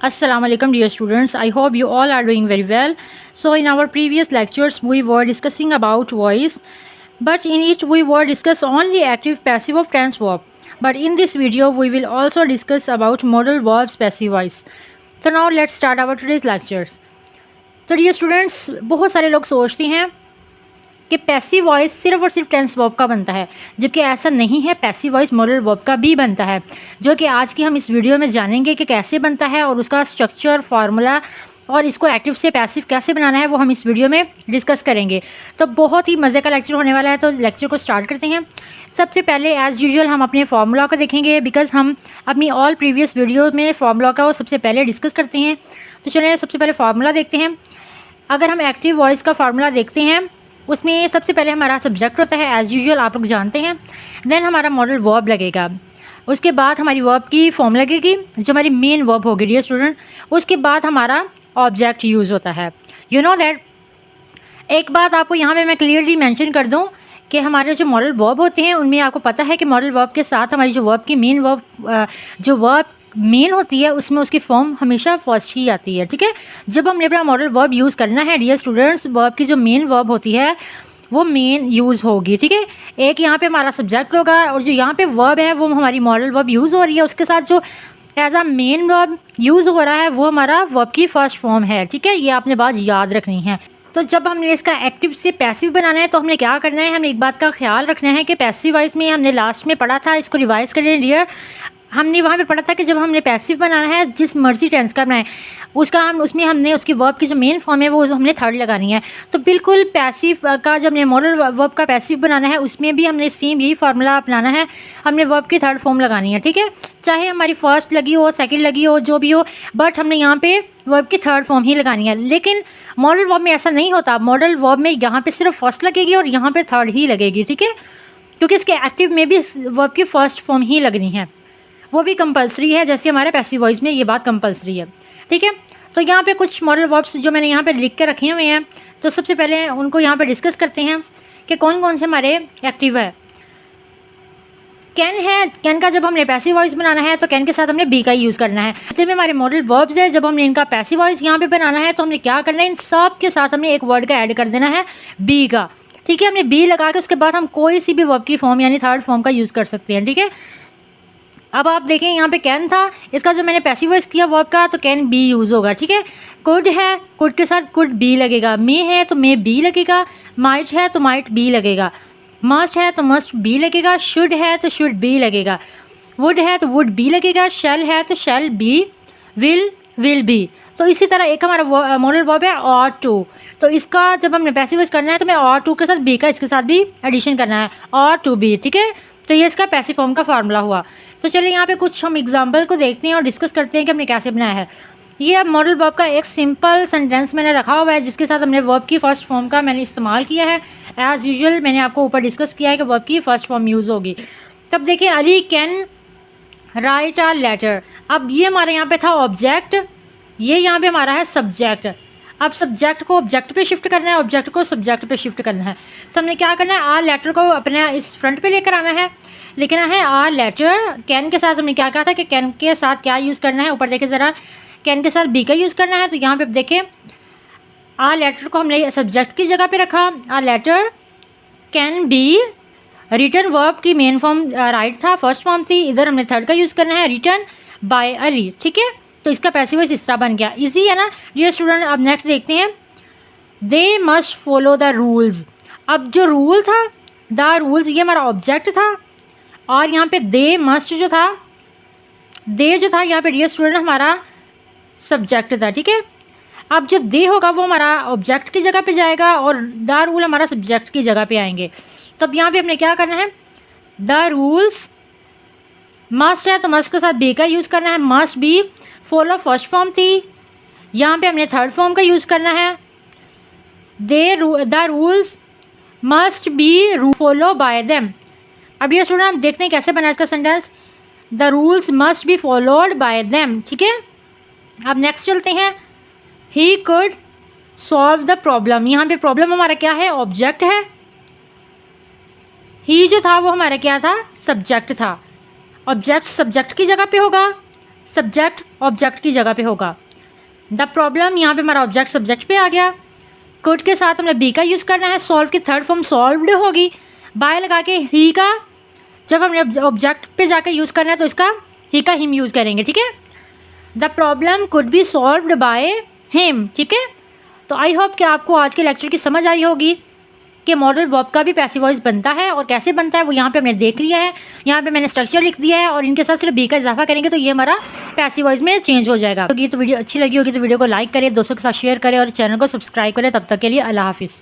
Assalamu alaikum dear students. I hope you all are doing very well. So in our previous lectures we were discussing about voice, but in it we were discuss only active passive of tense verb. But in this video we will also discuss about modal verbs passive voice. So now let's start our today's lectures. तो dear students, बहुत सारे लोग सोचते हैं कि passive voice सिर्फ और सिर्फ टेंस वर्ब का बनता है, जबकि ऐसा नहीं है। पैसिव वॉइस मॉडल वर्ब का भी बनता है, जो कि आज की हम इस वीडियो में जानेंगे कि कैसे बनता है और उसका स्ट्रक्चर, फार्मूला और इसको एक्टिव से पैसिव कैसे बनाना है वो हम इस वीडियो में डिस्कस करेंगे। तो बहुत ही मज़े का लेक्चर होने वाला है, तो लेक्चर को स्टार्ट करते हैं। सबसे पहले एज़ यूजुअल हम अपने फार्मूला को देखेंगे, बिकॉज हम अपनी ऑल प्रीवियस वीडियो में फार्मूला का सबसे पहले डिस्कस करते हैं। तो चलिए सबसे पहले फार्मूला देखते हैं। अगर हम एक्टिव वॉइस का फार्मूला देखते हैं, उसमें सबसे पहले हमारा सब्जेक्ट होता है, एज़ यूजुअल आप लोग जानते हैं। देन हमारा मॉडल वर्ब लगेगा, उसके बाद हमारी वर्ब की फॉर्म लगेगी जो हमारी मेन वर्ब होगी डियर स्टूडेंट। उसके बाद हमारा ऑब्जेक्ट यूज़ होता है। You know that. एक बात आपको यहाँ पे मैं क्लियरली मेंशन कर दूँ कि हमारे जो मॉडल वर्ब होते हैं उनमें आपको पता है कि मॉडल वर्ब के साथ हमारी जो वर्ब की मेन वर्ब जो वर्ब मेन होती है उसमें उसकी फॉर्म हमेशा फर्स्ट ही आती है। ठीक है, जब हमने अपना मॉडल वर्ब यूज़ करना है डियर स्टूडेंट्स, वर्ब की जो मेन वर्ब होती है वो मेन यूज़ होगी। ठीक है, एक यहाँ पे हमारा सब्जेक्ट होगा और जो यहाँ पे वर्ब है वो हमारी मॉडल वर्ब यूज़ हो रही है, उसके साथ जो as a main verb use हो रहा है वो हमारा वर्ब की फर्स्ट फॉर्म है। ठीक है, ये आपने बात याद रखनी है। तो जब हमने इसका एक्टिव से पैसिव बनाना है तो हमने क्या करना है, हमने एक बात का ख्याल रखना है कि पैसिव वॉइस में हमने लास्ट में पढ़ा था, इसको रिवाइज करें डियर। हमने वहाँ पे पढ़ा था कि जब हमने पैसिव बनाना है जिस मर्जी टेंस का बनाए उसका हम उसमें हमने उसकी वर्ब की जो मेन फॉर्म है वो हमने थर्ड लगानी है। तो बिल्कुल पैसिव का जब हमने मॉडल वर्ब का पैसिव बनाना है उसमें भी हमने सेम यही फार्मूला अपनाना है, हमने वर्ब की थर्ड फॉर्म लगानी है। ठीक है, चाहे हमारी फर्स्ट लगी हो, सेकंड लगी हो, जो भी हो, बट हमने यहाँ पे वर्ब की थर्ड फॉर्म ही लगानी है। लेकिन मॉडल वर्ब में ऐसा नहीं होता। मॉडल वर्ब में यहाँ पे सिर्फ फर्स्ट लगेगी और यहाँ पे थर्ड ही लगेगी। ठीक है, क्योंकि इसके एक्टिव में भी वर्ब की फर्स्ट फॉर्म ही लगनी है, वो भी कंपलसरी है, जैसे हमारे पैसिव वॉइस में ये बात कंपलसरी है। ठीक है, तो यहाँ पे कुछ मॉडल वर्ब्स जो मैंने यहाँ पे लिख के रखे हुए हैं, तो सबसे पहले उनको यहाँ पे डिस्कस करते हैं कि कौन कौन से हमारे एक्टिव है। कैन है, कैन का जब हमने पैसिव वॉइस बनाना है तो कैन के साथ हमने बी का ही यूज़ करना है। जितने भी हमारे मॉडल वर्ब्स है, जब हमने इनका पैसिव वॉइस यहाँ पे बनाना है तो हमने क्या करना है, इन सब के साथ हमने एक वर्ड का ऐड कर देना है, बी का। ठीक है, हमने बी लगा के उसके बाद हम कोई सी भी वर्ब की फॉर्म यानी थर्ड फॉर्म का यूज़ कर सकते हैं। ठीक है, अब आप देखें यहाँ पे कैन था, इसका जो मैंने पैसिव वॉइस किया वर्ब का, तो कैन बी यूज़ होगा। ठीक है, कुड है, कुड के साथ कुड बी लगेगा। मे है तो मे बी लगेगा। माइट है तो माइट बी लगेगा। मस्ट है तो मस्ट बी लगेगा। शुड है तो शुड बी लगेगा। वुड है तो वुड बी लगेगा। शैल है तो शैल बी। Will be. तो इसी तरह एक हमारा मॉडल वर्ब है और टू, तो इसका जब हमने पैसिव वॉइस करना है तो मैं और टू के साथ बी का इसके साथ भी एडिशन करना है, और टू बी। ठीक है, तो ये इसका पैसिव फॉर्म का फार्मूला हुआ। तो चलिए यहाँ पे कुछ हम एग्जाम्पल को देखते हैं और डिस्कस करते हैं कि हमने कैसे बनाया है। ये अब मॉडल वर्ब का एक सिंपल सेंटेंस मैंने रखा हुआ है जिसके साथ हमने वर्ब की फर्स्ट फॉर्म का मैंने इस्तेमाल किया है। एज़ यूजुअल मैंने आपको ऊपर डिस्कस किया है कि वर्ब की फर्स्ट फॉर्म यूज़ होगी। तब देखिए, Ali can write a letter. अब ये हमारे यहाँ पे था ऑब्जेक्ट, ये यहाँ पे हमारा है सब्जेक्ट। अब सब्जेक्ट को ऑब्जेक्ट पे शिफ्ट करना है, ऑब्जेक्ट को सब्जेक्ट पे शिफ्ट करना है। तो हमने क्या करना है, आ लेटर को अपने इस फ्रंट पे लेकर आना है, लिखना है आ लेटर। कैन के साथ हमने क्या कहा था कि कैन के साथ क्या यूज़ करना है, ऊपर देखें ज़रा, कैन के साथ बी का यूज़ करना है। तो यहाँ पे देखें, आ लेटर को हमने सब्जेक्ट की जगह पे रखा। A letter can be written, verb की मेन फॉर्म राइट था, फर्स्ट फॉर्म थी, इधर हमने थर्ड का यूज़ करना है, रिटन बाय अली। ठीक है, तो इसका पैसिव वॉइस इस तरह बन गया। इजी है ना डियर स्टूडेंट। अब नेक्स्ट देखते हैं, they must follow the rules. अब जो रूल था, द रूल्स, ये हमारा ऑब्जेक्ट था और यहाँ पे दे मस्ट जो था, दे जो था यहाँ पे डियर स्टूडेंट हमारा सब्जेक्ट था। ठीक है, अब जो दे होगा वो हमारा ऑब्जेक्ट की जगह पे जाएगा और द रूल हमारा सब्जेक्ट की जगह पे आएंगे। तो अब यहाँ पे हमने क्या करना है, द रूल्स मस्ट है तो मस्ट के साथ बी का यूज़ करना है, must be follow first form थी, यहाँ पे हमने थर्ड फॉर्म का यूज़ करना है। The rules must be follow by them. अब ये स्टूडेंट हम देखते हैं कैसे बना इसका sentence, the rules must be followed by them. ठीक है, अब नेक्स्ट चलते हैं, he could solve the problem. यहाँ पे प्रॉब्लम हमारा क्या है, ऑब्जेक्ट है। ही जो था वो हमारा क्या था, सब्जेक्ट था। ऑब्जेक्ट सब्जेक्ट की जगह पे होगा, सब्जेक्ट ऑब्जेक्ट की जगह पे होगा। द प्रॉब्लम, यहाँ पे हमारा ऑब्जेक्ट सब्जेक्ट पे आ गया। कुड के साथ हमने बी का यूज़ करना है। सॉल्व की थर्ड फॉर्म सॉल्व्ड होगी। बाय लगा के ही का, जब हमने ऑब्जेक्ट पे जाकर यूज़ करना है तो इसका ही का हिम यूज़ करेंगे, ठीक है। The problem could be solved by him, ठीक है। तो आई होप कि आपको आज के लेक्चर की समझ आई होगी कि मॉडल वर्ब का भी पैसिव वॉइस बनता है और कैसे बनता है वो यहाँ पे हमने देख लिया है। यहाँ पे मैंने स्ट्रक्चर लिख दिया है और इनके साथ सिर्फ बी का इजाफा करेंगे तो ये हमारा पैसिव वॉइस में चेंज हो जाएगा। तो वीडियो अच्छी लगी होगी तो वीडियो को लाइक करें, दोस्तों के साथ शेयर करें और चैनल को सब्सक्राइब करें। तब तक के लिए अल्लाह हाफिज़।